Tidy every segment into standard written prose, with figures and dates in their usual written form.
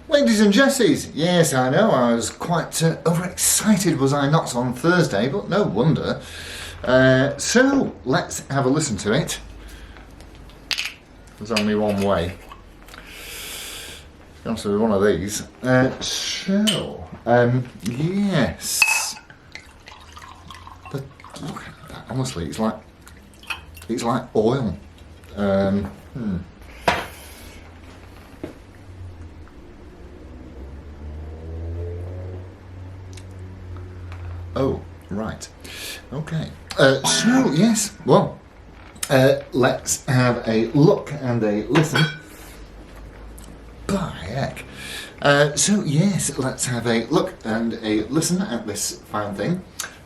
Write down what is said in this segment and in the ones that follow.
Ladies and Jessies, yes, I know, I was quite overexcited, was I not, on Thursday, but no wonder. So, let's have a listen to it. There's only one way. It's going to be one of these. Yes. But look at that, honestly, it's like oil. Oh, right. Okay. So, yes, well, let's have a look and a listen. By heck. So, yes, let's have a look and a listen at this fine thing.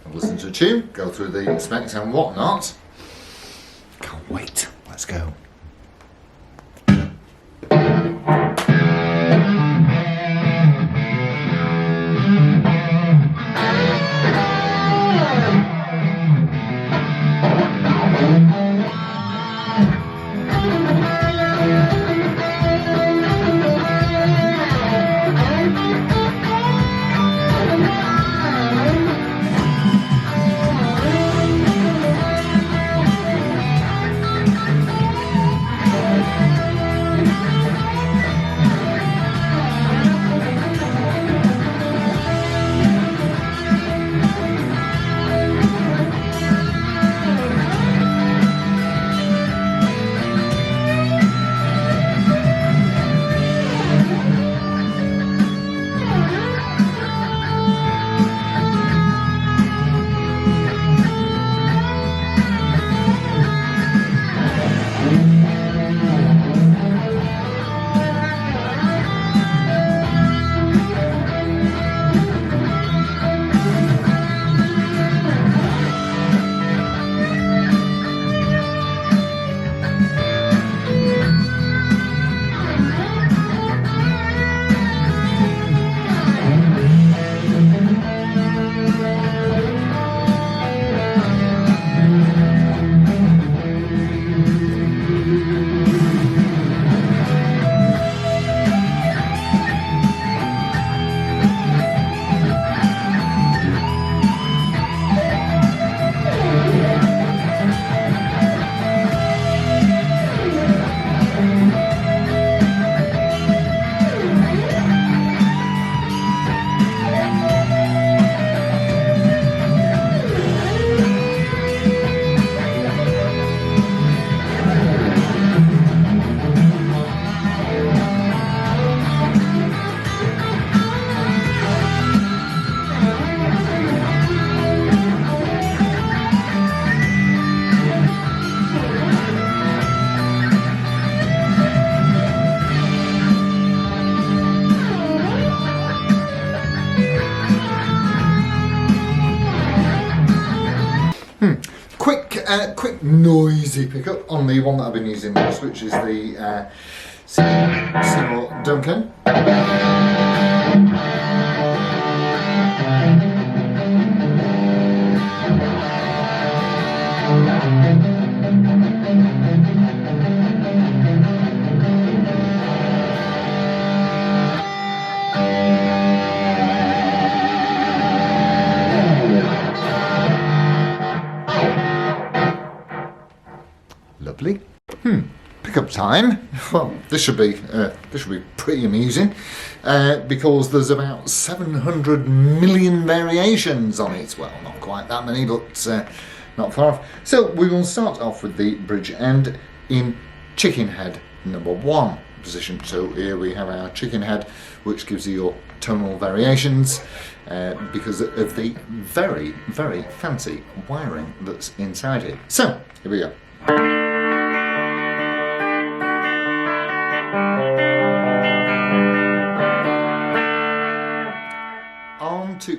I'll listen to a tune, go through the specs and whatnot. Can't wait. Let's go. Quick noisy pickup on the one that I've been using most, which is the Seymour Duncan. Lovely. Pickup time. Well, this should be pretty amusing because there's about 700 million variations on it. Well, not quite that many, but not far off. So we will start off with the bridge end in chicken head number 1 position. So here we have our chicken head, which gives you your tonal variations because of the very, very fancy wiring that's inside it. So here we go.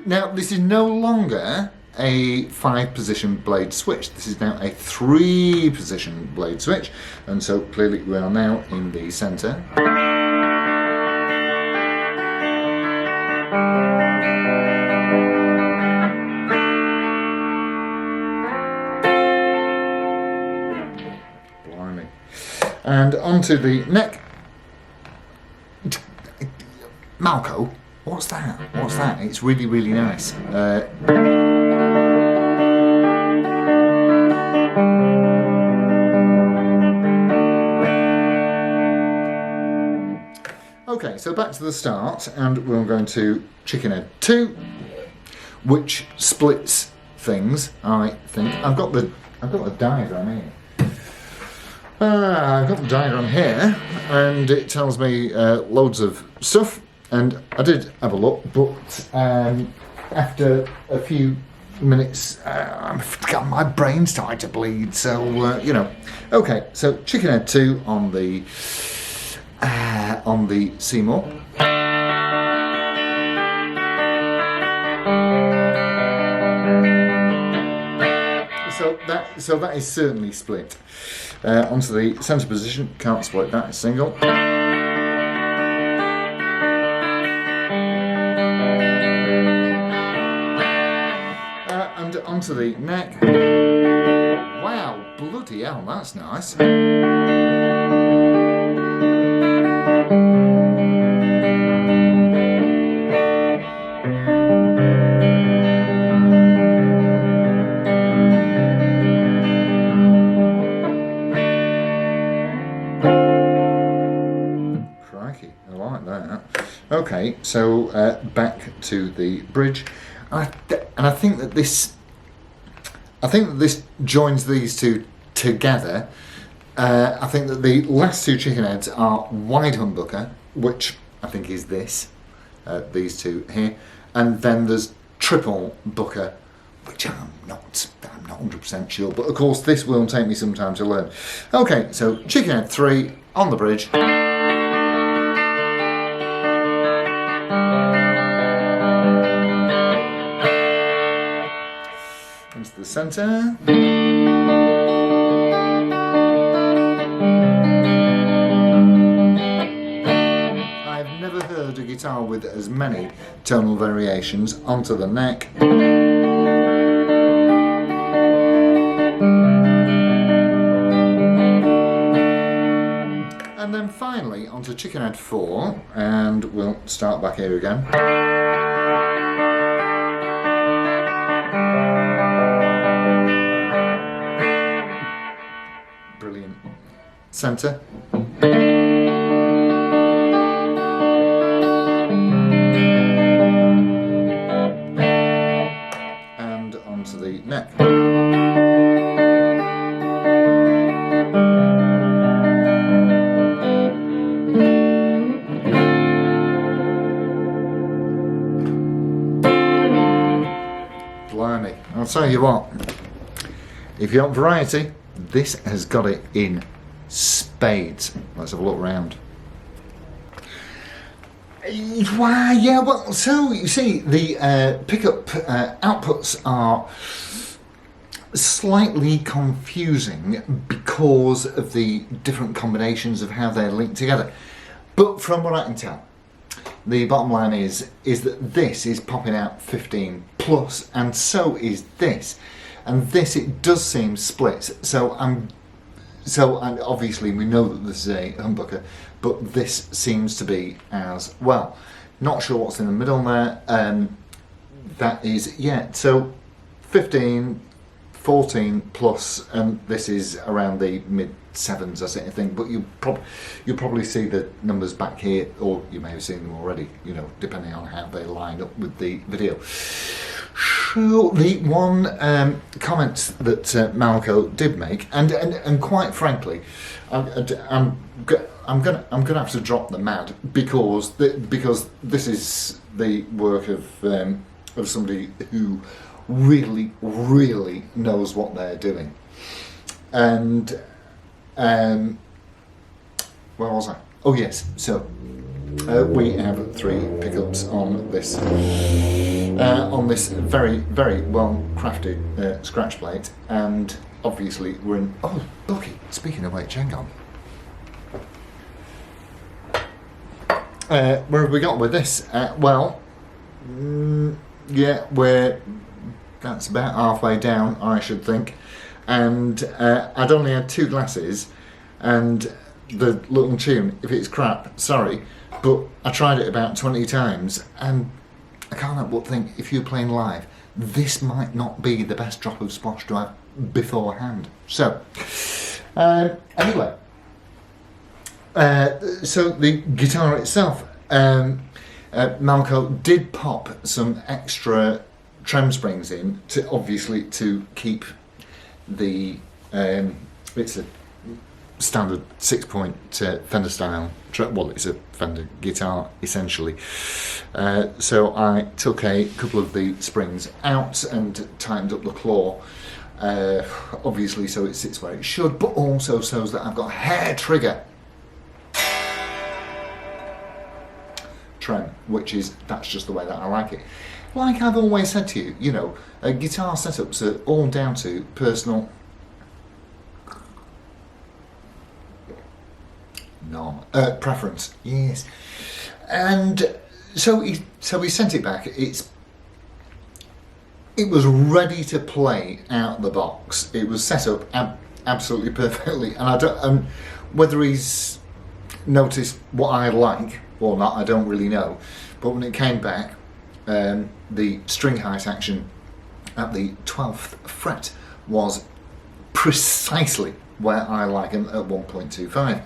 Now, this is no longer a 5-position blade switch. This is now a 3-position blade switch, and so clearly we are now in the centre. Blimey. And onto the neck. Malco, what's that? What's that? It's really, really nice. Okay, so back to the start, and we're going to Chicken Head 2, which splits things, I think. I've got the diagram here. I've got the diagram here, and it tells me loads of stuff, and I did have a look, but after a few minutes, my brain started to bleed, so, you know. Okay, so Chicken Head 2 on the Seymour. So that is certainly split. Onto the centre position, can't split that, it's single. And onto the neck. Wow, bloody hell, that's nice. Okay, so back to the bridge, and I think that this joins these two together. I think that the last two chicken heads are wide humbucker, which I think is this, these two here, and then there's triple bucker, which I'm not 100% sure, but of course this will take me some time to learn. Okay, so chicken head 3 on the bridge. Into the centre. I've never heard a guitar with as many tonal variations. Onto the neck. And then finally onto Chicken Head 4, and we'll start back here again. Brilliant. Centre. And onto the neck. Blimey, I'll tell you what, if you want variety, this has got it in spades. Let's have a look around. Wow, yeah, well, so you see, the pickup outputs are slightly confusing because of the different combinations of how they're linked together. But from what I can tell, the bottom line is that this is popping out 15 plus, and so is this. And this, it does seem split. And obviously we know that this is a humbucker, but this seems to be as well. Not sure what's in the middle there. That is, yeah, so 15, 14 plus, and this is around the mid 7s, I think. But you'll probably see the numbers back here, or you may have seen them already, you know, depending on how they line up with the video. So the one comment that Malco did make, and quite frankly, I'm gonna have to drop the mad because this is the work of somebody who really knows what they're doing. And where was I? Oh yes, so we have 3 pickups on this very well crafted scratch plate, and obviously we're in. Oh, lucky! Speaking of which, hang on. Where have we got with this? Yeah, that's about halfway down, I should think, and I'd only had 2 glasses, and the little tune, if it's crap, sorry, But I tried it about 20 times, and I can't help but think, if you're playing live, this might not be the best drop of splash to have beforehand. So, anyway, so the guitar itself, Malco did pop some extra trem springs in, to obviously to keep the, it's a standard 6-point Fender style, well, it's a Fender guitar essentially. So I took a couple of the springs out and tightened up the claw, obviously so it sits where it should, but also so that I've got a hair trigger trem, that's just the way that I like it. Like I've always said to you, you know, guitar setups are all down to personal preference. Yes. And so he sent it back. It was ready to play out the box. It was set up absolutely perfectly, and whether he's noticed what I like or not, I don't really know. But when it came back, the string height action at the 12th fret was precisely where I like them, at 1.25,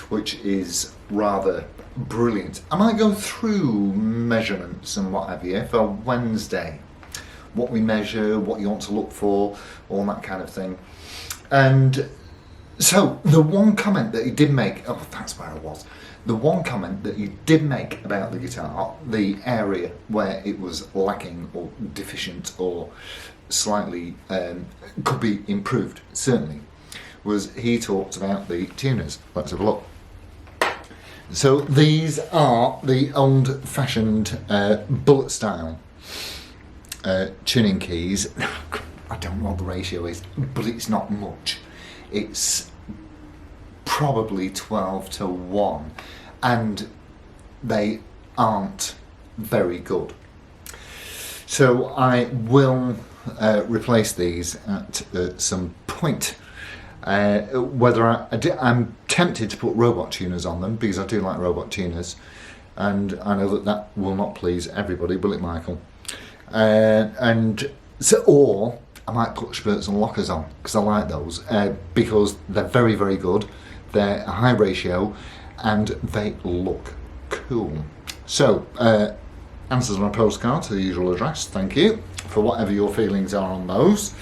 which is rather brilliant. I might go through measurements and what have you for Wednesday, what we measure, what you want to look for, all that kind of thing. And so the one comment that he did make, oh, that's where I was. The one comment that he did make about the guitar, the area where it was lacking or deficient or slightly could be improved, certainly, was he talked about the tuners. Let's have a look. So these are the old-fashioned bullet style tuning keys. I don't know what the ratio is, but it's not much. It's probably 12-1, and they aren't very good. So I will replace these at some point. Whether I'm tempted to put robot tuners on them, because I do like robot tuners, and I know that will not please everybody, will it, Michael? And so, or I might put spurts and lockers on, because I like those, because they're very, very good. They're a high ratio, and they look cool. So, answers on a postcard to the usual address. Thank you for whatever your feelings are on those.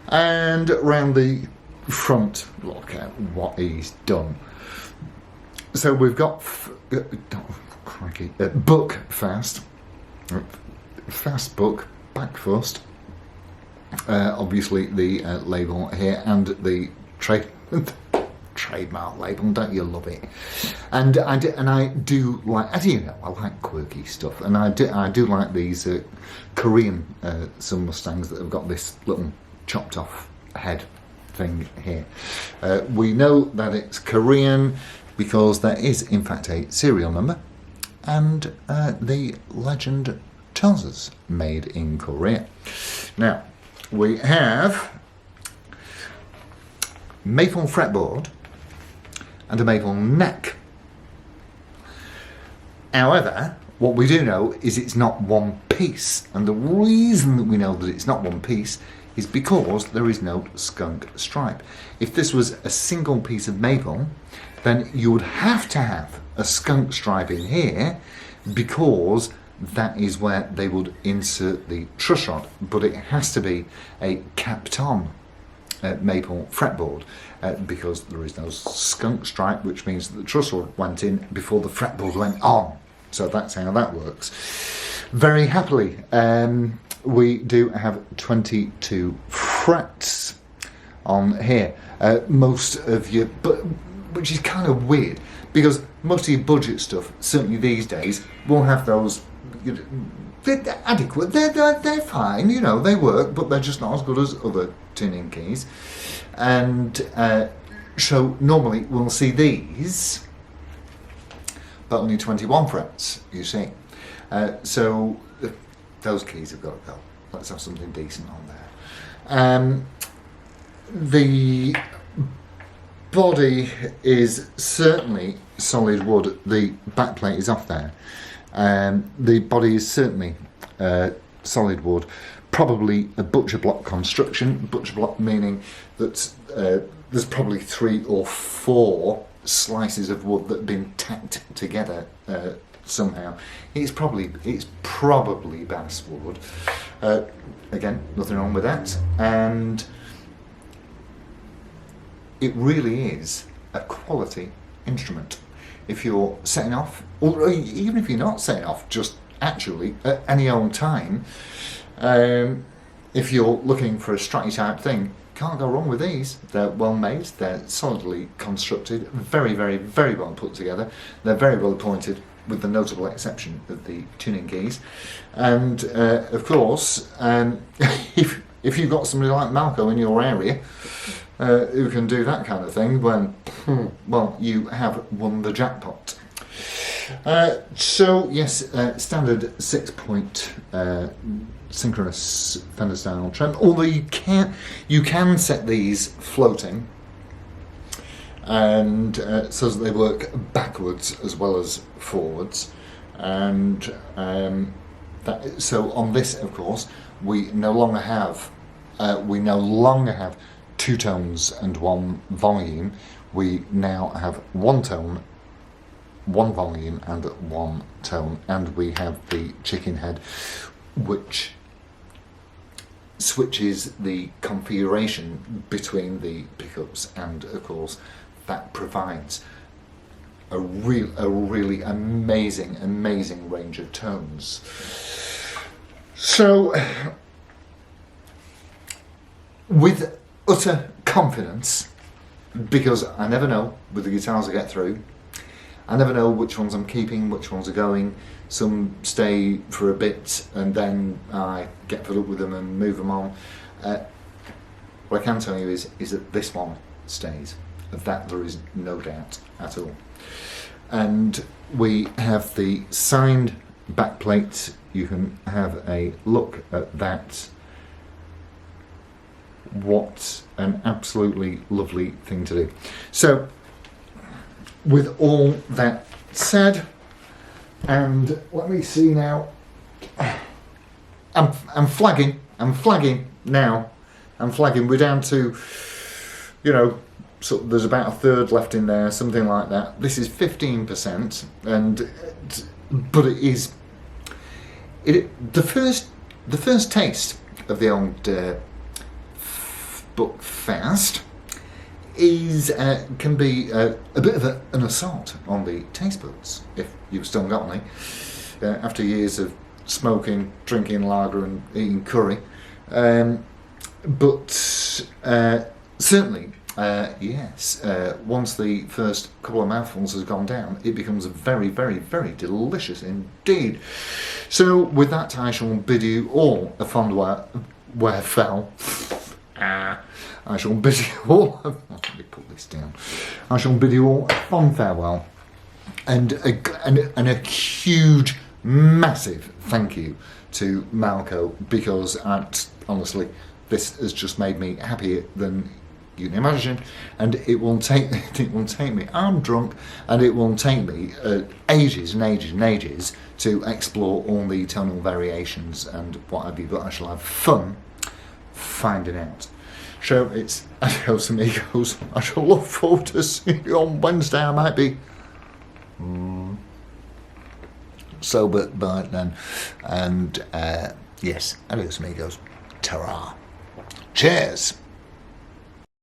And round the front, look at what he's done. So we've got book fast book, back first, obviously the label here, and the trademark label. Don't you love it? And I do like, as you know, I like quirky stuff, and I do like these Korean some Mustangs that have got this little chopped off head thing here. We know that it's Korean because there is in fact a serial number, and the legend tells us made in Korea. Now we have maple fretboard and a maple neck. However, what we do know is it's not one piece, and the reason that we know that it's not one piece is because there is no skunk stripe. If this was a single piece of maple, then you would have to have a skunk stripe in here, because that is where they would insert the truss rod, but it has to be a capped on maple fretboard, because there is no skunk stripe, which means that the truss rod went in before the fretboard went on. So that's how that works. Very happily, we do have 22 frets on here. Most of you, but which is kind of weird, because most of your budget stuff, certainly these days, will have those. They're adequate. They're fine. You know, they work, but they're just not as good as other tuning keys. And so normally we'll see these, but only 21 frets. You see, so those keys have got to go. Let's have something decent on there. The body is certainly solid wood. The backplate is off there. The body is certainly solid wood. Probably a butcher block construction. Butcher block meaning that there's probably 3 or 4 slices of wood that have been tacked together somehow. It's probably basswood. Again, nothing wrong with that. And it really is a quality instrument. If you're setting off, or even if you're not setting off, just actually at any old time, if you're looking for a stratty type thing, can't go wrong with these. They're well made, they're solidly constructed, very, very, very well put together. They're very well appointed, with the notable exception of the tuning keys. And of course, if you've got somebody like Malco in your area who can do that kind of thing, well, you have won the jackpot. So yes, standard 6-point synchronous Fender style trem. Although you can set these floating, and so that they work backwards as well as forwards. And so on this, of course, we no longer have 2 tones and 1 volume. We now have 1 tone, 1 volume and 1 tone, and we have the chicken head, which switches the configuration between the pickups, and of course that provides a really amazing range of tones. So with utter confidence, because I never know with the guitars I get through, I never know which ones I'm keeping, which ones are going. Some stay for a bit and then I get fed up with them and move them on. What I can tell you is that this one stays. Of that there is no doubt at all. And we have the signed backplate. You can have a look at that. What an absolutely lovely thing to do. So with all that said, and let me see now, I'm flagging now. I'm flagging. We're down to, so there's about a third left in there, something like that. This is 15%, but it is the first taste of the old Buckfast can be a bit of an assault on the taste buds, if you've still got any, after years of smoking, drinking lager and eating curry. But certainly, yes, once the first couple of mouthfuls has gone down, it becomes very, very, very delicious indeed. So with that, I shall bid you all a fond farewell. I shall bid you all. Let me put this down. I shall bid you all a fond farewell, and a huge, massive thank you to Malco, because honestly, this has just made me happier than you can imagine, and it will take me. I'm drunk, and it will take me ages and ages and ages to explore all the tonal variations and what have you. But I shall have fun finding out. So it's adios amigos. I shall look forward to seeing you on Wednesday. I might be sober by then. And yes, adios amigos. Ta-ra. Cheers.